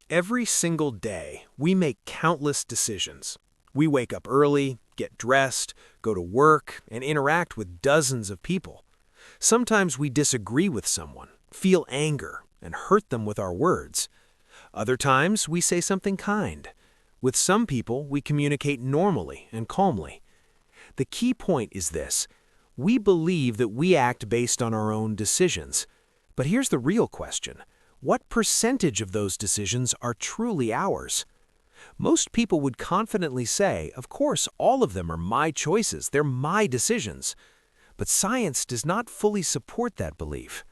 Every single day, we make countless decisions. We wake up early, get dressed, go to work, and interact with dozens of people. Sometimes we disagree with someone, feel anger, and hurt them with our words. Other times, we say something kind. With some people, we communicate normally and calmly. The key point is this: we believe that we act based on our own decisions. But here's the real question: what percentage of those decisions are truly ours? Most people would confidently say, of course, all of them are my choices, they're my decisions. But science does not fully support that belief.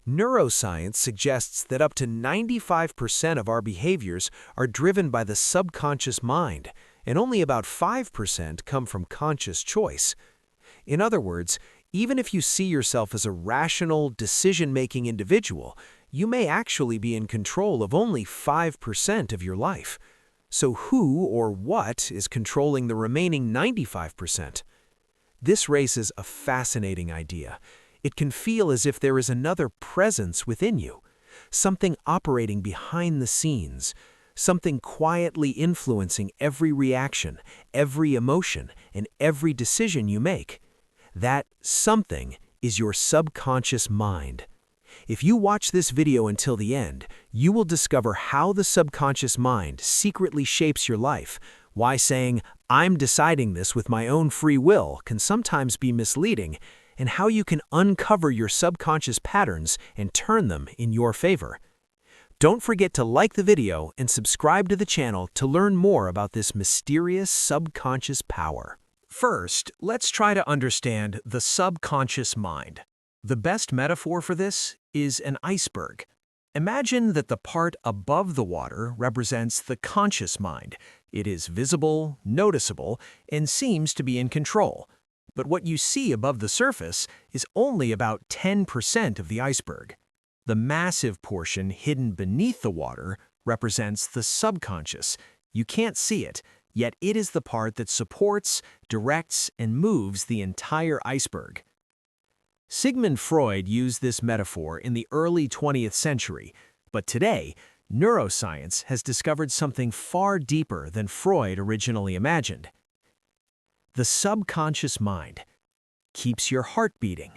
Neuroscience suggests that up to 95% of our behaviors are driven by the subconscious mind, and only about 5% come from conscious choice. In other words, even if you see yourself as a rational, decision-making individual, you may actually be in control of only 5% of your life. So who or what is controlling the remaining 95%? This raises a fascinating idea. It can feel as if there is another presence within you, something operating behind the scenes, something quietly influencing every reaction, every emotion, and every decision you make. That something is your subconscious mind. If you watch this video until the end, you will discover how the subconscious mind secretly shapes your life, why saying, "I'm deciding this with my own free will" can sometimes be misleading, and how you can uncover your subconscious patterns and turn them in your favor. Don't forget to like the video and subscribe to the channel to learn more about this mysterious subconscious power. First, let's try to understand the subconscious mind. The best metaphor for this is an iceberg. Imagine that the part above the water represents the conscious mind. It is visible, noticeable, and seems to be in control. But what you see above the surface is only about 10% of the iceberg. The massive portion hidden beneath the water represents the subconscious. You can't see it, yet it is the part that supports, directs, and moves the entire iceberg. Sigmund Freud used this metaphor in the early 20th century, but today, neuroscience has discovered something far deeper than Freud originally imagined. The subconscious mind keeps your heart beating,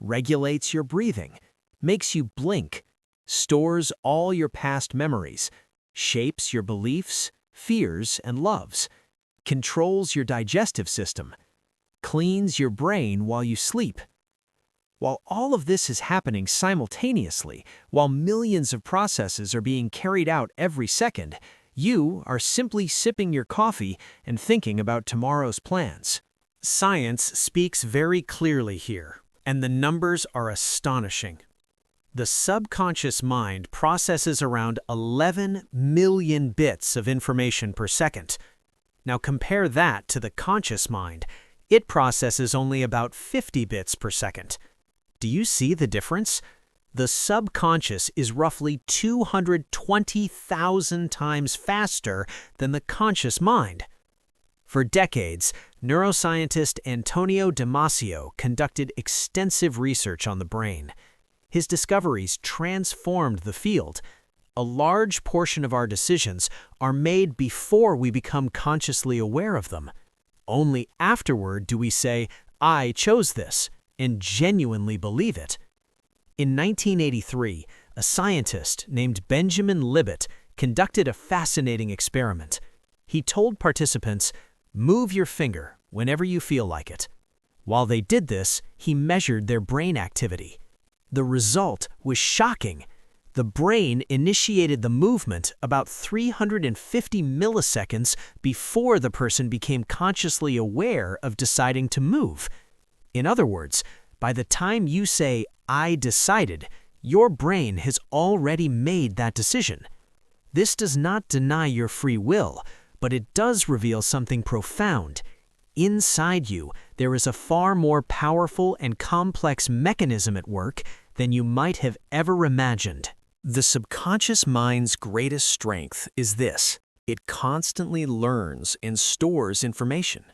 regulates your breathing, makes you blink, stores all your past memories, shapes your beliefs, fears, and loves, controls your digestive system, cleans your brain while you sleep. While all of this is happening simultaneously, while millions of processes are being carried out every second, you are simply sipping your coffee and thinking about tomorrow's plans. Science speaks very clearly here, and the numbers are astonishing. The subconscious mind processes around 11 million bits of information per second. Now compare that to the conscious mind. It processes only about 50 bits per second. Do you see the difference? The subconscious is roughly 220,000 times faster than the conscious mind. For decades, neuroscientist Antonio Damasio conducted extensive research on the brain. His discoveries transformed the field. A large portion of our decisions are made before we become consciously aware of them. Only afterward do we say, "I chose this," and genuinely believe it. In 1983, a scientist named Benjamin Libet conducted a fascinating experiment. He told participants, "Move your finger whenever you feel like it." While they did this, he measured their brain activity. The result was shocking. The brain initiated the movement about 350 milliseconds before the person became consciously aware of deciding to move. In other words, by the time you say, "I decided," your brain has already made that decision. This does not deny your free will, but it does reveal something profound. Inside you, there is a far more powerful and complex mechanism at work than you might have ever imagined. The subconscious mind's greatest strength is this: it constantly learns and stores information.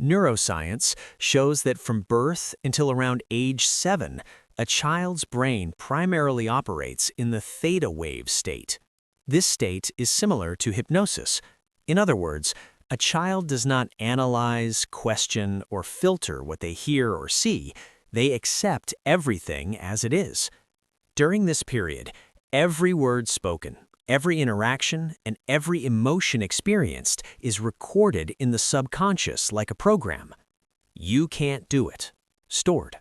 Neuroscience shows that from birth until around age 7, a child's brain primarily operates in the theta wave state. This state is similar to hypnosis. In other words, a child does not analyze, question, or filter what they hear or see. They accept everything as it is. During this period, every word spoken, every interaction, and every emotion experienced is recorded in the subconscious like a program. You can't do it. Stored.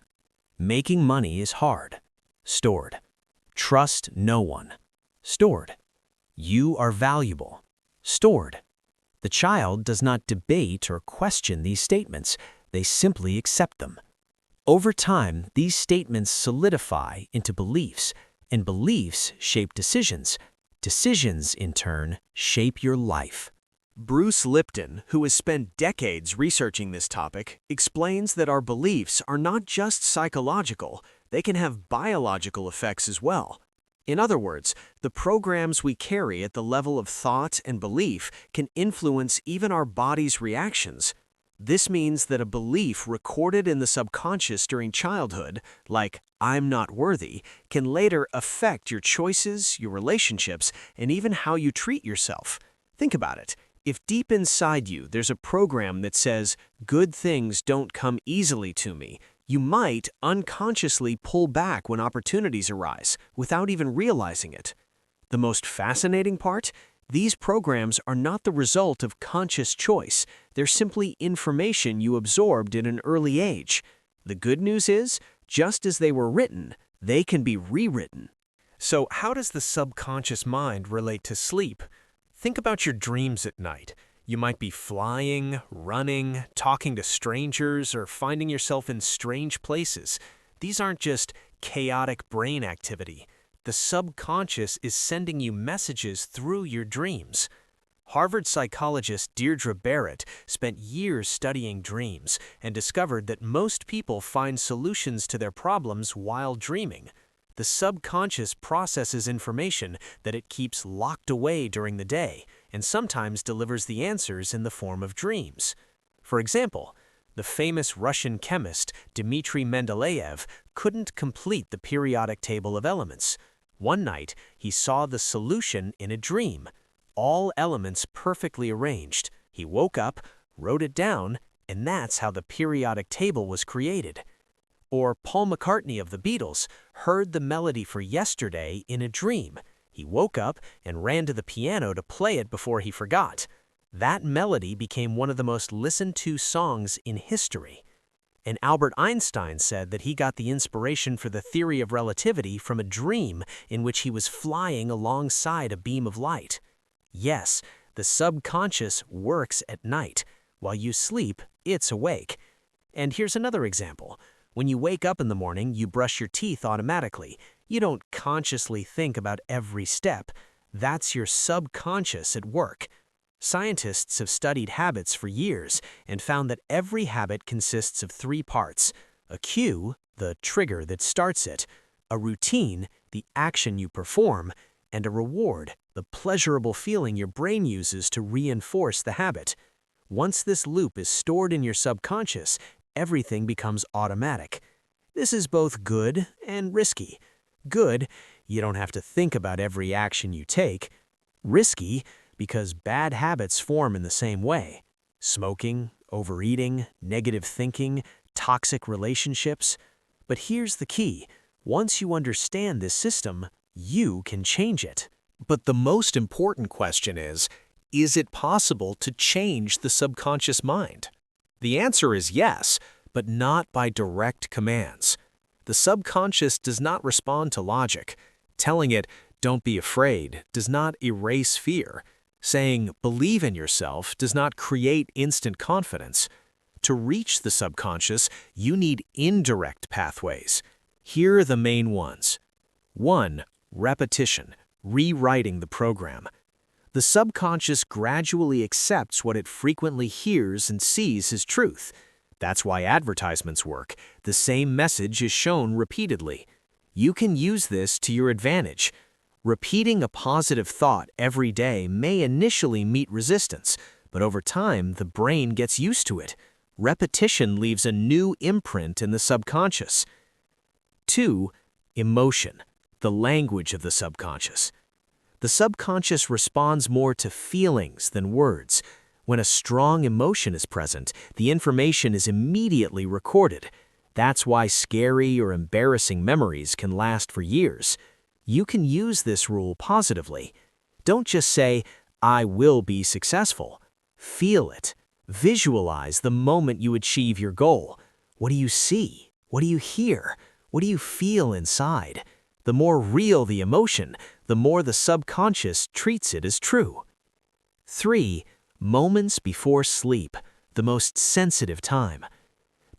Making money is hard. Stored. Trust no one. Stored. You are valuable. Stored. The child does not debate or question these statements. They simply accept them. Over time, these statements solidify into beliefs, and beliefs shape decisions. Decisions, in turn, shape your life. Bruce Lipton, who has spent decades researching this topic, explains that our beliefs are not just psychological, they can have biological effects as well. In other words, the programs we carry at the level of thought and belief can influence even our body's reactions. This means that a belief recorded in the subconscious during childhood, like "I'm not worthy," can later affect your choices, your relationships, and even how you treat yourself. Think about it. If deep inside you there's a program that says, "Good things don't come easily to me," you might unconsciously pull back when opportunities arise without even realizing it. The most fascinating part? These programs are not the result of conscious choice. They're simply information you absorbed at an early age. The good news is, just as they were written, they can be rewritten. So how does the subconscious mind relate to sleep? Think about your dreams at night. You might be flying, running, talking to strangers, or finding yourself in strange places. These aren't just chaotic brain activity. The subconscious is sending you messages through your dreams. Harvard psychologist Deirdre Barrett spent years studying dreams and discovered that most people find solutions to their problems while dreaming. The subconscious processes information that it keeps locked away during the day and sometimes delivers the answers in the form of dreams. For example, the famous Russian chemist Dmitry Mendeleev couldn't complete the periodic table of elements. One night, he saw the solution in a dream, all elements perfectly arranged. He woke up, wrote it down, and that's how the periodic table was created. Or Paul McCartney of the Beatles heard the melody for Yesterday in a dream. He woke up and ran to the piano to play it before he forgot. That melody became one of the most listened to songs in history. And Albert Einstein said that he got the inspiration for the theory of relativity from a dream in which he was flying alongside a beam of light. Yes, the subconscious works at night. While you sleep, it's awake. And here's another example. When you wake up in the morning, you brush your teeth automatically. You don't consciously think about every step. That's your subconscious at work. Scientists have studied habits for years and found that every habit consists of three parts: a cue, the trigger that starts it, a routine, the action you perform, and a reward, the pleasurable feeling your brain uses to reinforce the habit. Once this loop is stored in your subconscious, everything becomes automatic. This is both good and risky. Good, you don't have to think about every action you take. Risky, because bad habits form in the same way. Smoking, overeating, negative thinking, toxic relationships. But here's the key. Once you understand this system, you can change it. But the most important question is it possible to change the subconscious mind? The answer is yes, but not by direct commands. The subconscious does not respond to logic. Telling it, "Don't be afraid," does not erase fear. Saying, "Believe in yourself," does not create instant confidence. To reach the subconscious, you need indirect pathways. Here are the main ones. 1. Repetition, rewriting the program. The subconscious gradually accepts what it frequently hears and sees as truth. That's why advertisements work. The same message is shown repeatedly. You can use this to your advantage. Repeating a positive thought every day may initially meet resistance, but over time, the brain gets used to it. Repetition leaves a new imprint in the subconscious. 2. Emotion, the language of the subconscious. The subconscious responds more to feelings than words. When a strong emotion is present, the information is immediately recorded. That's why scary or embarrassing memories can last for years. You can use this rule positively. Don't just say, "I will be successful." Feel it. Visualize the moment you achieve your goal. What do you see? What do you hear? What do you feel inside? The more real the emotion, the more the subconscious treats it as true. 3. Moments before sleep, the most sensitive time.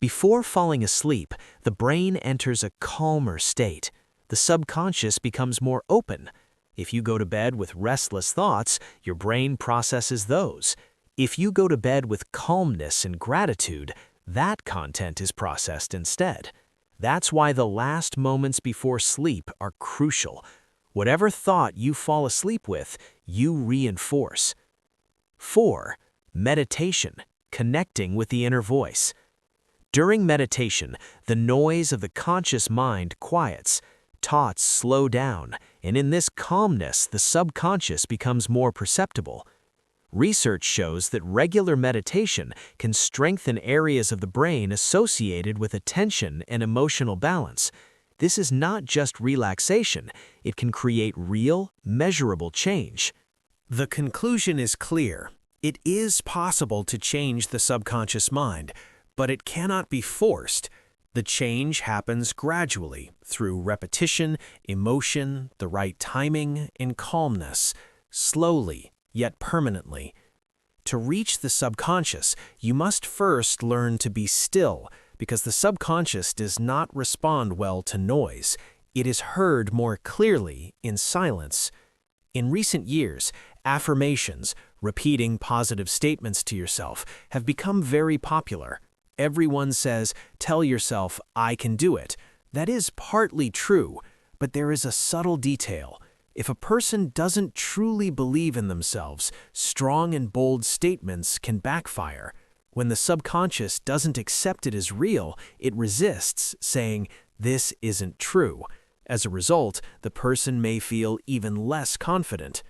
Before falling asleep, the brain enters a calmer state. The subconscious becomes more open. If you go to bed with restless thoughts, your brain processes those. If you go to bed with calmness and gratitude, that content is processed instead. That's why the last moments before sleep are crucial. Whatever thought you fall asleep with, you reinforce. 4. Meditation, connecting with the inner voice. During meditation, the noise of the conscious mind quiets, thoughts slow down, and in this calmness, the subconscious becomes more perceptible. Research shows that regular meditation can strengthen areas of the brain associated with attention and emotional balance. This is not just relaxation, it can create real, measurable change. The conclusion is clear. It is possible to change the subconscious mind, but it cannot be forced. The change happens gradually through repetition, emotion, the right timing, and calmness, slowly yet permanently. To reach the subconscious, you must first learn to be still, because the subconscious does not respond well to noise. It is heard more clearly in silence. In recent years, affirmations, repeating positive statements to yourself, have become very popular. Everyone says, "Tell yourself, I can do it." That is partly true, but there is a subtle detail. If a person doesn't truly believe in themselves, strong and bold statements can backfire. When the subconscious doesn't accept it as real, it resists, saying, "This isn't true." As a result, the person may feel even less confident.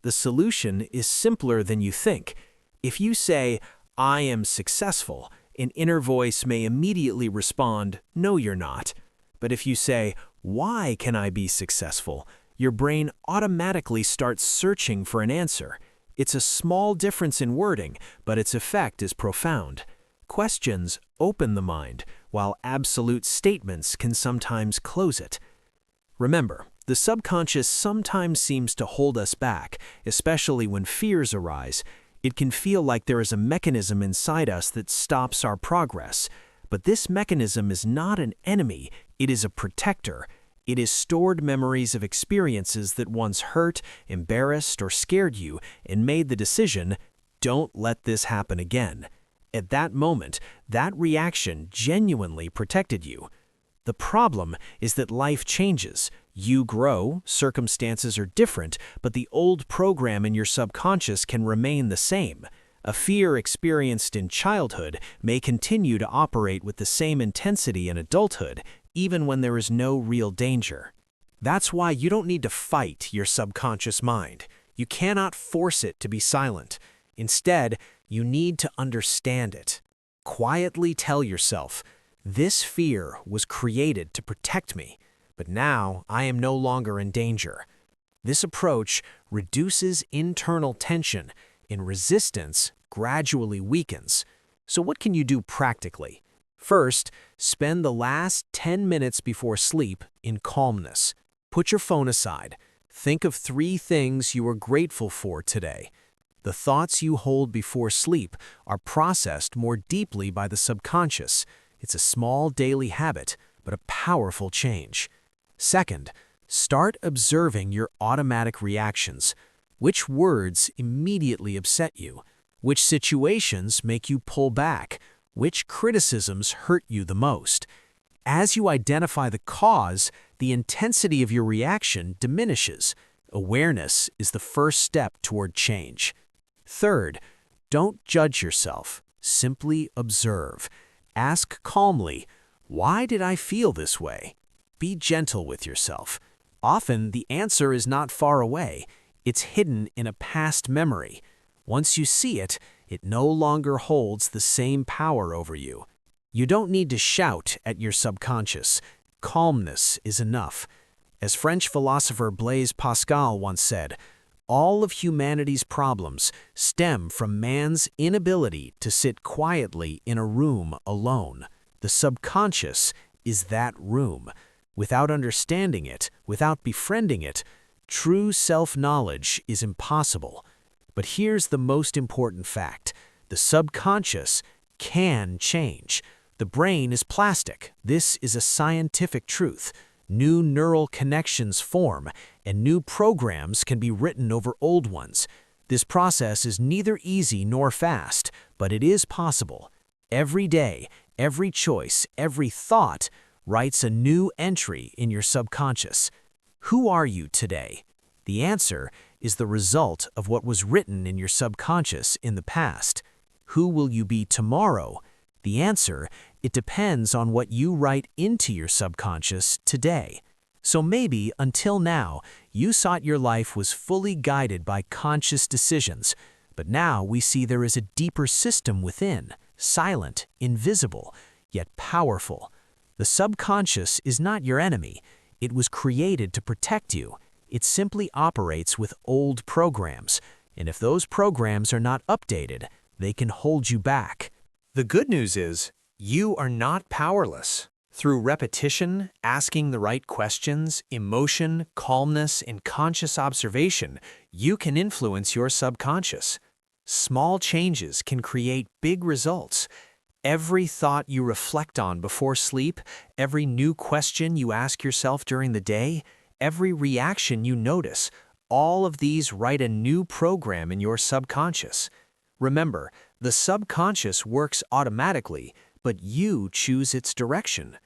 The solution is simpler than you think. If you say, "I am successful," an inner voice may immediately respond, "No, you're not." But if you say, "Why can I be successful?" your brain automatically starts searching for an answer. It's a small difference in wording, but its effect is profound. Questions open the mind, while absolute statements can sometimes close it. Remember, the subconscious sometimes seems to hold us back, especially when fears arise. It can feel like there is a mechanism inside us that stops our progress. But this mechanism is not an enemy, it is a protector. It is stored memories of experiences that once hurt, embarrassed, or scared you and made the decision, "Don't let this happen again." At that moment, that reaction genuinely protected you. The problem is that life changes. You grow, circumstances are different, but the old program in your subconscious can remain the same. A fear experienced in childhood may continue to operate with the same intensity in adulthood, even when there is no real danger. That's why you don't need to fight your subconscious mind. You cannot force it to be silent. Instead, you need to understand it. Quietly tell yourself, "This fear was created to protect me, but now I am no longer in danger." This approach reduces internal tension, and resistance gradually weakens. So what can you do practically? First, spend the last 10 minutes before sleep in calmness. Put your phone aside. Think of 3 things you are grateful for today. The thoughts you hold before sleep are processed more deeply by the subconscious. It's a small daily habit, but a powerful change. Second, start observing your automatic reactions. Which words immediately upset you? Which situations make you pull back? Which criticisms hurt you the most? As you identify the cause, the intensity of your reaction diminishes. Awareness is the first step toward change. Third, don't judge yourself. Simply observe. Ask calmly, "Why did I feel this way?" Be gentle with yourself. Often, the answer is not far away. It's hidden in a past memory. Once you see it, it no longer holds the same power over you. You don't need to shout at your subconscious. Calmness is enough. As French philosopher Blaise Pascal once said, all of humanity's problems stem from man's inability to sit quietly in a room alone. The subconscious is that room. Without understanding it, without befriending it, true self-knowledge is impossible. But here's the most important fact. The subconscious can change. The brain is plastic. This is a scientific truth. New neural connections form, and new programs can be written over old ones. This process is neither easy nor fast, but it is possible. Every day, every choice, every thought writes a new entry in your subconscious. Who are you today? The answer is the result of what was written in your subconscious in the past. Who will you be tomorrow? The answer, it depends on what you write into your subconscious today. So maybe, until now, you thought your life was fully guided by conscious decisions, but now we see there is a deeper system within, silent, invisible, yet powerful. The subconscious is not your enemy. It was created to protect you. It simply operates with old programs, and if those programs are not updated, they can hold you back. The good news is, you are not powerless. Through repetition, asking the right questions, emotion, calmness, and conscious observation, you can influence your subconscious. Small changes can create big results. Every thought you reflect on before sleep, every new question you ask yourself during the day, every reaction you notice, all of these write a new program in your subconscious. Remember, the subconscious works automatically, but you choose its direction.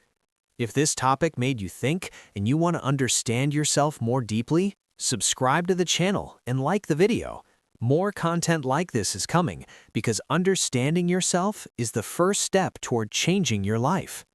If this topic made you think and you want to understand yourself more deeply, subscribe to the channel and like the video. More content like this is coming because understanding yourself is the first step toward changing your life.